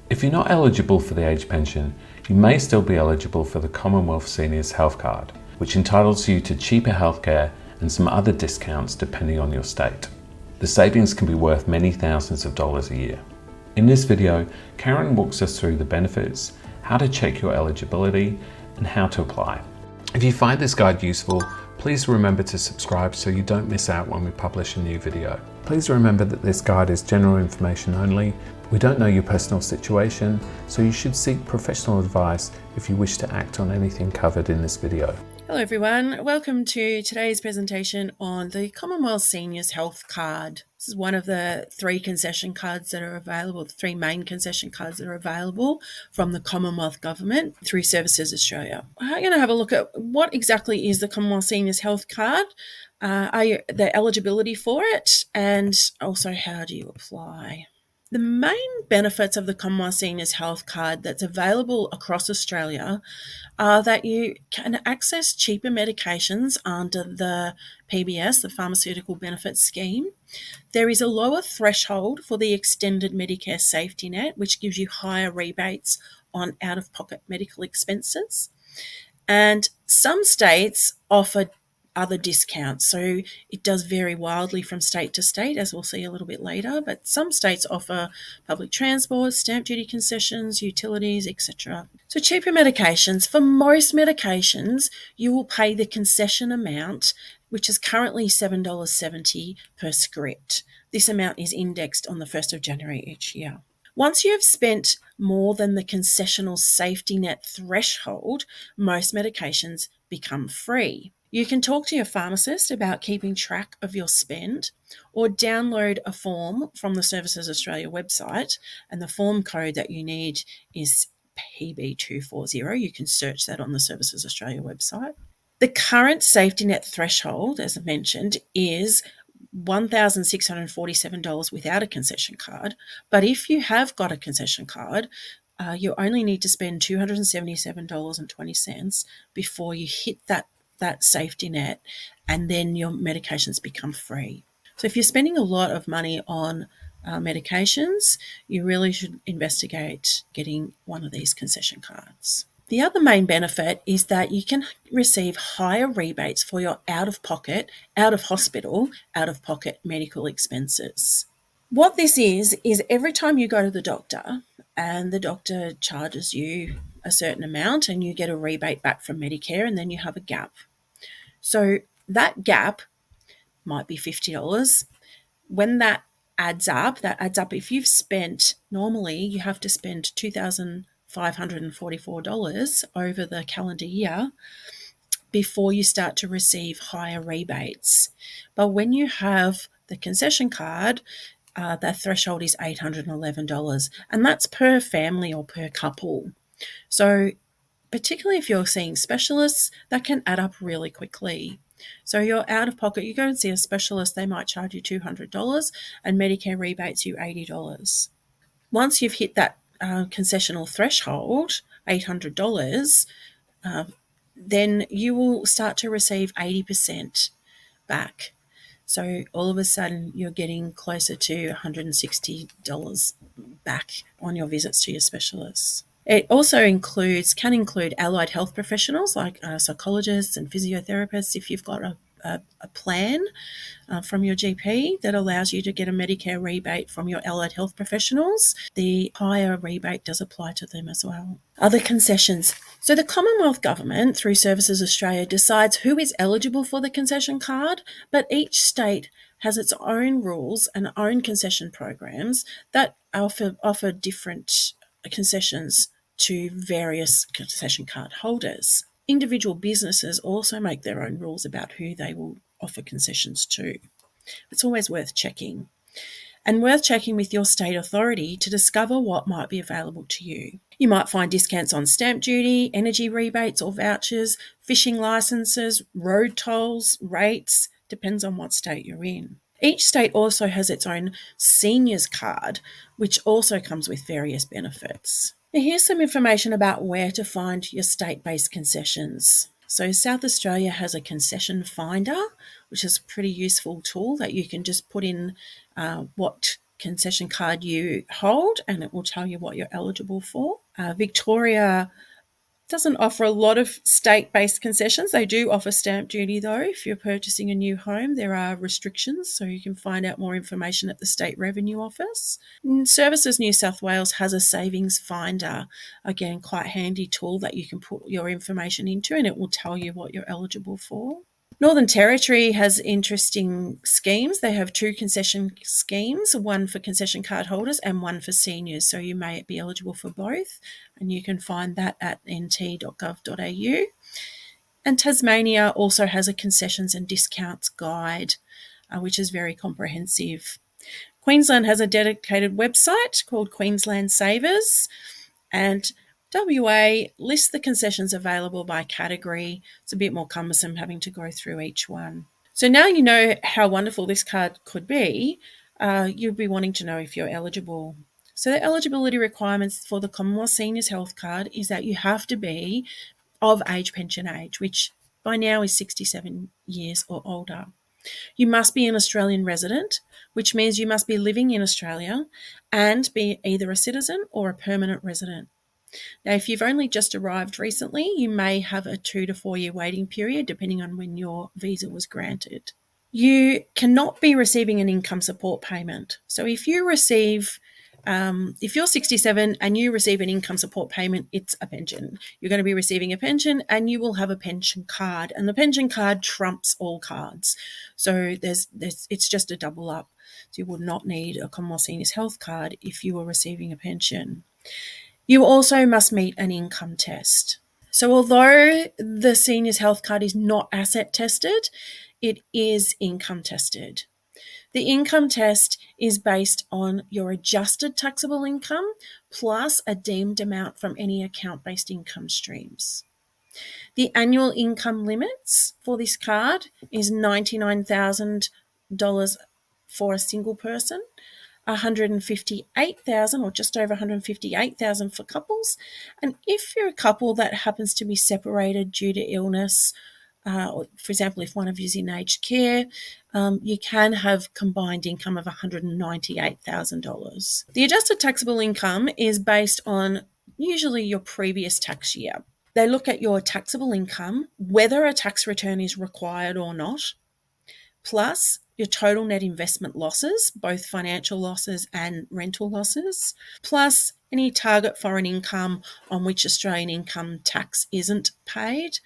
If you're not eligible for the age pension, you may still be eligible for the Commonwealth Seniors Health Card, which entitles you to cheaper healthcare and some other discounts depending on your state. The savings can be worth many thousands of dollars a year. In this video, Karen walks us through the benefits, how to check your eligibility, and how to apply. If you find this guide useful, please remember to subscribe so you don't miss out when we publish a new video. Please remember that this guide is general information only. We don't know your personal situation, so you should seek professional advice if you wish to act on anything covered in this video. Hello everyone, welcome to today's presentation on the Commonwealth Seniors Health Card. This is one of the three concession cards that are available, the three main concession cards that are available from the Commonwealth Government through Services Australia. We're going to have a look at what exactly is the Commonwealth Seniors Health Card, the eligibility for it, and also how do you apply. The main benefits of the Commonwealth Seniors Health Card that's available across Australia are that you can access cheaper medications under the PBS, the Pharmaceutical Benefits Scheme. There is a lower threshold for the extended Medicare safety net, which gives you higher rebates on out-of-pocket medical expenses. And some states offer other discounts. So it does vary wildly from state to state, as we'll see a little bit later, but some states offer public transport, stamp duty concessions, utilities, etc. So cheaper medications. For most medications, you will pay the concession amount, which is currently $7.70 per script. This amount is indexed on the 1st of January each year. Once you have spent more than the concessional safety net threshold, most medications become free. You can talk to your pharmacist about keeping track of your spend or download a form from the Services Australia website, and the form code that you need is PB240. You can search that on the Services Australia website. The current safety net threshold, as I mentioned, is $1,647 without a concession card, but if you have got a concession card, you only need to spend $277.20 before you hit that safety net, and then your medications become free. So if you're spending a lot of money on medications, you really should investigate getting one of these concession cards. The other main benefit is that you can receive higher rebates for your out-of-pocket, out-of-hospital, out-of-pocket medical expenses. What this is every time you go to the doctor and the doctor charges you a certain amount and you get a rebate back from Medicare, and then you have a gap. So that gap might be $50. When that adds up, if you've spent, normally you have to spend $2,544 over the calendar year before you start to receive higher rebates. But when you have the concession card, that threshold is $811, and that's per family or per couple. So particularly if you're seeing specialists, that can add up really quickly. So you're out of pocket, you go and see a specialist, they might charge you $200 and Medicare rebates you $80. Once you've hit that concessional threshold, $800, then you will start to receive 80% back. So all of a sudden you're getting closer to $160 back on your visits to your specialists. It also can include allied health professionals like psychologists and physiotherapists if you've got a plan from your GP that allows you to get a Medicare rebate from your allied health professionals. The higher rebate does apply to them as well. Other concessions. So the Commonwealth Government, through Services Australia, decides who is eligible for the concession card, but each state has its own rules and own concession programs that offer different concessions to various concession card holders. Individual businesses also make their own rules about who they will offer concessions to. It's always worth checking. And worth checking with your state authority to discover what might be available to you. You might find discounts on stamp duty, energy rebates or vouchers, fishing licenses, road tolls, rates, depends on what state you're in. Each state also has its own seniors card, which also comes with various benefits. Now here's some information about where to find your state-based concessions. So South Australia has a concession finder, which is a pretty useful tool that you can just put in what concession card you hold, and it will tell you what you're eligible for. Victoria doesn't offer a lot of state-based concessions. They do offer stamp duty, though. If you're purchasing a new home, there are restrictions, so you can find out more information at the State Revenue Office. Services New South Wales has a savings finder, again, quite handy tool that you can put your information into, and it will tell you what you're eligible for. Northern Territory has interesting schemes. They have 2 concession schemes, one for concession card holders and one for seniors. So you may be eligible for both, and you can find that at nt.gov.au. And Tasmania also has a concessions and discounts guide, which is very comprehensive. Queensland has a dedicated website called Queensland Savers, and WA lists the concessions available by category. It's a bit more cumbersome having to go through each one. So now you know how wonderful this card could be, you'll be wanting to know if you're eligible. So the eligibility requirements for the Commonwealth Seniors Health Card is that you have to be of age pension age, which by now is 67 years or older. You must be an Australian resident, which means you must be living in Australia and be either a citizen or a permanent resident. Now, if you've only just arrived recently, you may have a 2 to 4 year waiting period, depending on when your visa was granted. You cannot be receiving an income support payment. So if you receive, if you're 67 and you receive an income support payment, it's a pension. You're going to be receiving a pension and you will have a pension card, and the pension card trumps all cards. So it's just a double up. So you would not need a Commonwealth Seniors Health Card if you were receiving a pension. You also must meet an income test. So although the Seniors Health Card is not asset tested, it is income tested. The income test is based on your adjusted taxable income plus a deemed amount from any account-based income streams. The annual income limits for this card is $99,000 for a single person, 158,000 or just over 158,000 for couples. And if you're a couple that happens to be separated due to illness, or for example, if one of you is in aged care, you can have combined income of $198,000. The adjusted taxable income is based on usually your previous tax year. They look at your taxable income, whether a tax return is required or not, plus your total net investment losses, both financial losses and rental losses, plus any target foreign income on which Australian income tax isn't paid,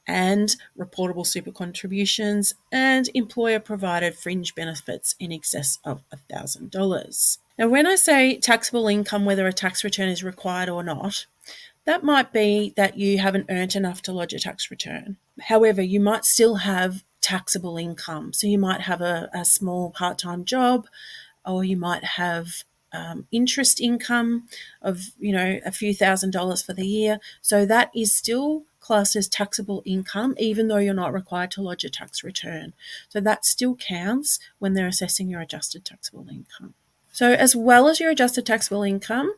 and reportable super contributions and employer-provided fringe benefits in excess of $1,000. Now, when I say taxable income, whether a tax return is required or not, that might be that you haven't earned enough to lodge a tax return. However, you might still have taxable income. So you might have a small part-time job, or you might have interest income of, a few $1,000s for the year. So that is still classed as taxable income, even though you're not required to lodge a tax return. So that still counts when they're assessing your adjusted taxable income. So as well as your adjusted taxable income,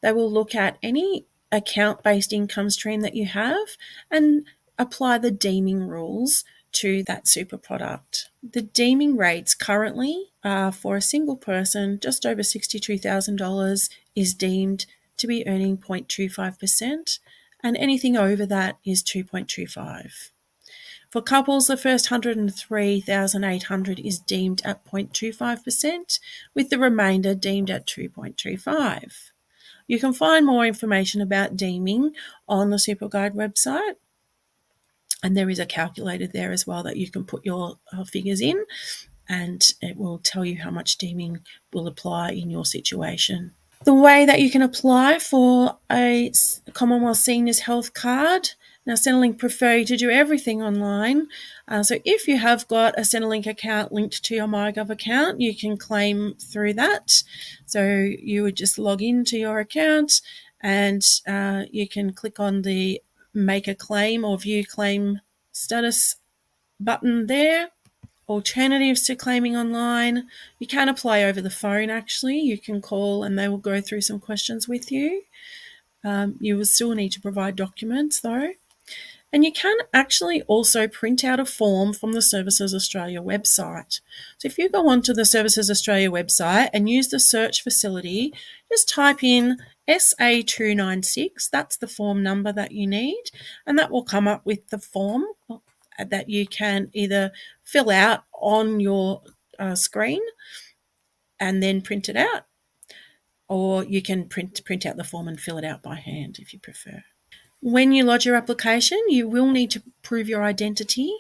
they will look at any account-based income stream that you have and apply the deeming rules to that super product. The deeming rates currently for a single person, just over $62,000 is deemed to be earning 0.25%, and anything over that is 2.25. For couples, the first $103,800 is deemed at 0.25%, with the remainder deemed at 2.25. You can find more information about deeming on the SuperGuide website, and there is a calculator there as well that you can put your figures in, and it will tell you how much deeming will apply in your situation. The way that you can apply for a Commonwealth Seniors Health Card. Now, Centrelink prefer you to do everything online. So if you have got a Centrelink account linked to your MyGov account, you can claim through that. So you would just log into your account and you can click on the Make a Claim or View Claim Status button there. Alternatives to claiming online, you can apply over the phone actually. You can call and they will go through some questions with you. You will still need to provide documents though. And you can actually also print out a form from the Services Australia website. So if you go onto the Services Australia website and use the search facility, just type in SA296, that's the form number that you need, and that will come up with the form that you can either fill out on your screen and then print it out, or you can print out the form and fill it out by hand if you prefer. When you lodge your application, you will need to prove your identity.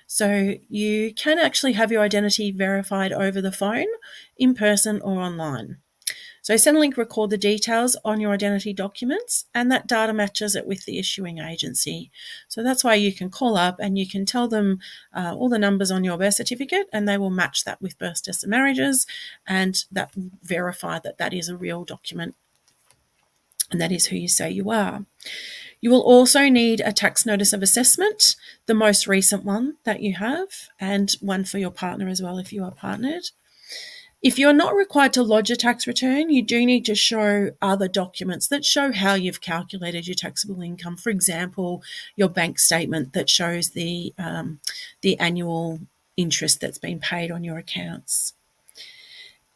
So you can actually have your identity verified over the phone, in person, or online. So Centrelink record the details on your identity documents, and that data matches it with the issuing agency. So that's why you can call up and you can tell them all the numbers on your birth certificate, and they will match that with births, deaths and marriages, and that verify that that is a real document and that is who you say you are. You will also need a tax notice of assessment, the most recent one that you have, and one for your partner as well if you are partnered. If you're not required to lodge a tax return, you do need to show other documents that show how you've calculated your taxable income. For example, your bank statement that shows the annual interest that's been paid on your accounts.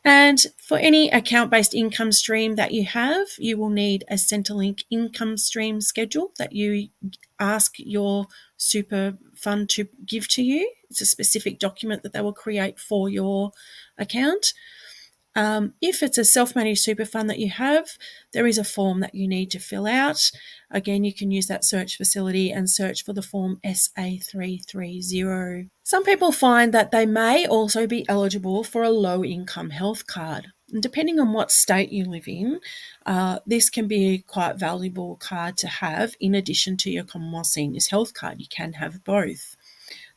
And for any account-based income stream that you have, you will need a Centrelink income stream schedule that you ask your super fund to give to you. It's a specific document that they will create for your account. If it's a self-managed super fund that you have, there is a form that you need to fill out. Again, you can use that search facility and search for the form SA330. Some people find that they may also be eligible for a low-income health card. And depending on what state you live in, this can be a quite valuable card to have in addition to your Commonwealth Seniors Health Card. You can have both.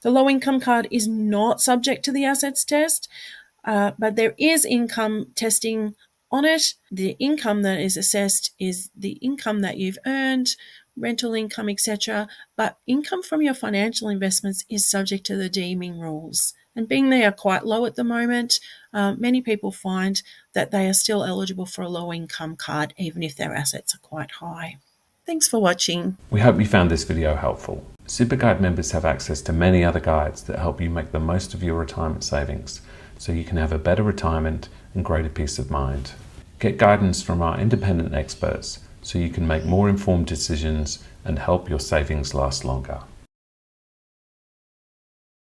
The low-income card is not subject to the assets test, but there is income testing on it. The income that is assessed is the income that you've earned, rental income, etc. But income from your financial investments is subject to the deeming rules. And being they are quite low at the moment, many people find that they are still eligible for a low-income card even if their assets are quite high. Thanks for watching. We hope you found this video helpful. SuperGuide members have access to many other guides that help you make the most of your retirement savings, so you can have a better retirement and greater peace of mind. Get guidance from our independent experts so you can make more informed decisions and help your savings last longer.